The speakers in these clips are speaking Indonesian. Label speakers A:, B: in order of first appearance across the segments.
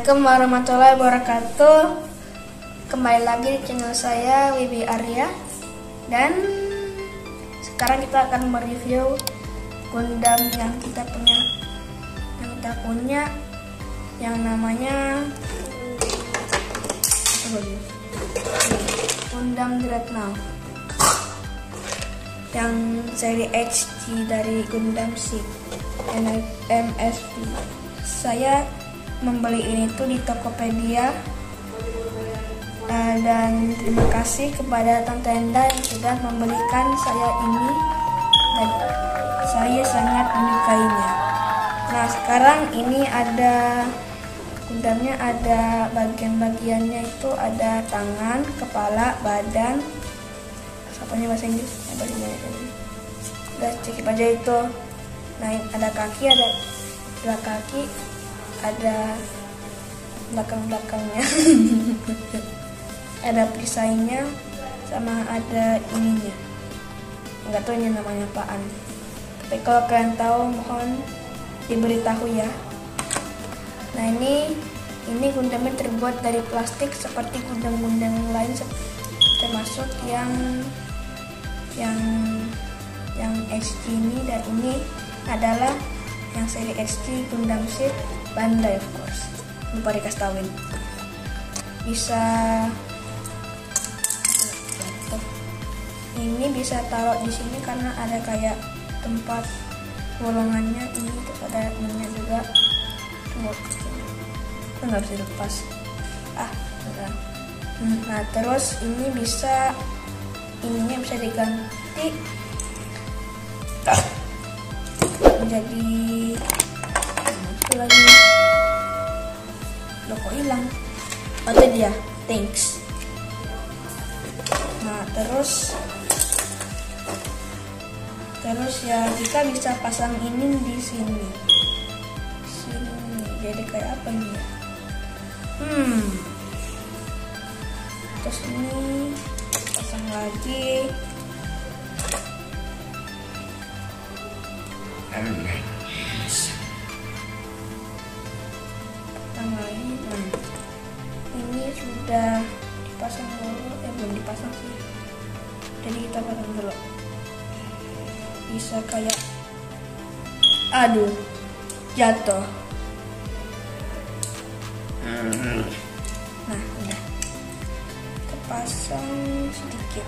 A: Assalamualaikum warahmatullahi wabarakatuh. Kembali lagi di channel saya Wibi Arya. Dan sekarang kita akan mereview Gundam yang kita punya yang namanya Gundam Dreadnought yang seri XG dari Gundam Seed MSV. Saya membeli ini tuh di Tokopedia, dan terima kasih kepada Tante Enda yang sudah membelikan saya ini, dan saya sangat menyukainya. Nah, sekarang ini ada Gundamnya, ada bagian-bagiannya itu ada tangan, kepala, badan, apanya bahasa Inggris? Udah cek aja itu. Nah, ada kaki, ada dua kaki, ada belakang-belakangnya ada perisainya, sama ada ininya, nggak tahu ini namanya apaan, tapi kalau kalian tahu mohon diberitahu ya. Nah, ini Gundamnya terbuat dari plastik seperti Gundam-Gundam lain, termasuk yang XG ini, dan ini adalah yang seri XG Gundam Seed Bandai, of course. Lupa dikasih tauin. Ini bisa taruh di sini karena ada kayak tempat bolongannya. Ini ada minyak juga. Tunggu, nggak bisa lepas. Udah. Nah, terus ini ininya bisa diganti menjadi itu lagi. Loh, kok hilang? Itu dia, thanks. Nah, terus ya kita bisa pasang ini di sini. Jadi kayak apa ini ya? Terus ini pasang lagi. Ini sudah dipasang dulu, belum dipasang sih, jadi kita pasang dulu. Bisa kayak, aduh, jatuh. Nah, udah kita pasang sedikit.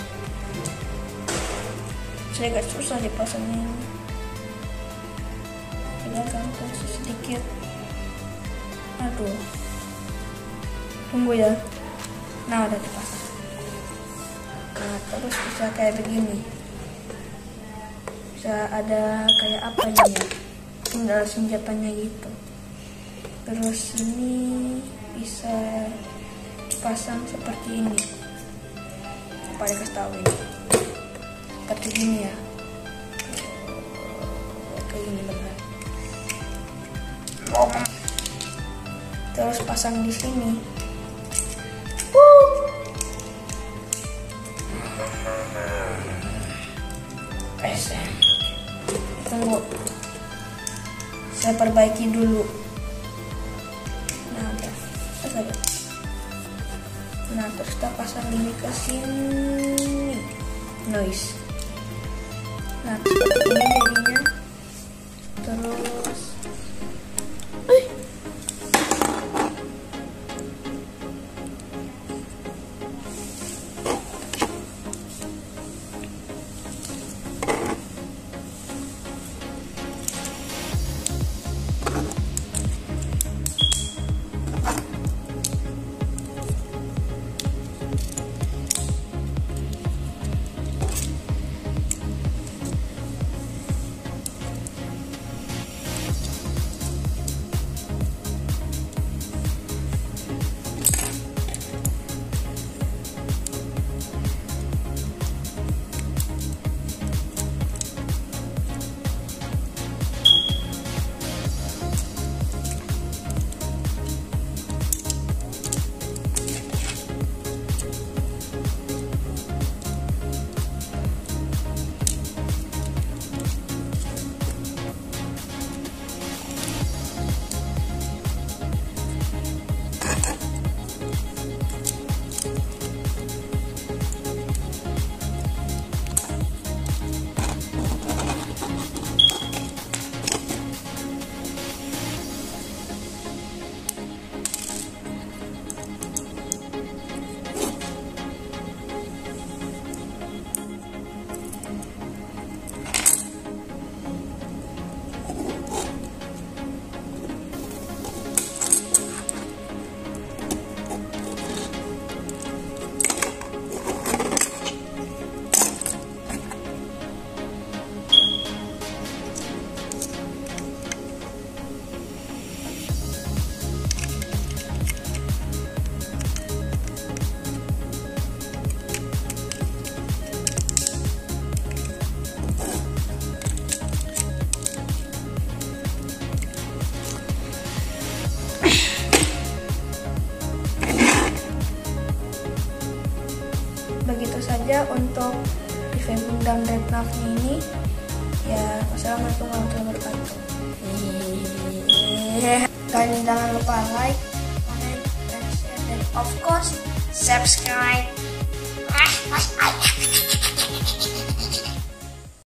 A: Saya agak susah dipasangnya, kita gantung sedikit. Aduh, tunggu ya. Nah, udah dipasang. Nah, terus bisa kayak begini, bisa ada kayak apa ya, tinggal senjatanya gitu. Terus ini bisa dipasang seperti ini. Apa dikasih tahu ini? Seperti ini ya. Kayak gini benar. Terus pasang di sini. Tunggu, saya perbaiki dulu. Nah, udah selesai. Nah, terus kita pasang ini ke sini. Noise. Nah, ini jadinya. Terus itu saja untuk event Gundam Red Navy ini. Ya, wassalamualaikum warahmatullahi wabarakatuh. Kalian jangan lupa like, comment, and share, dan of course subscribe.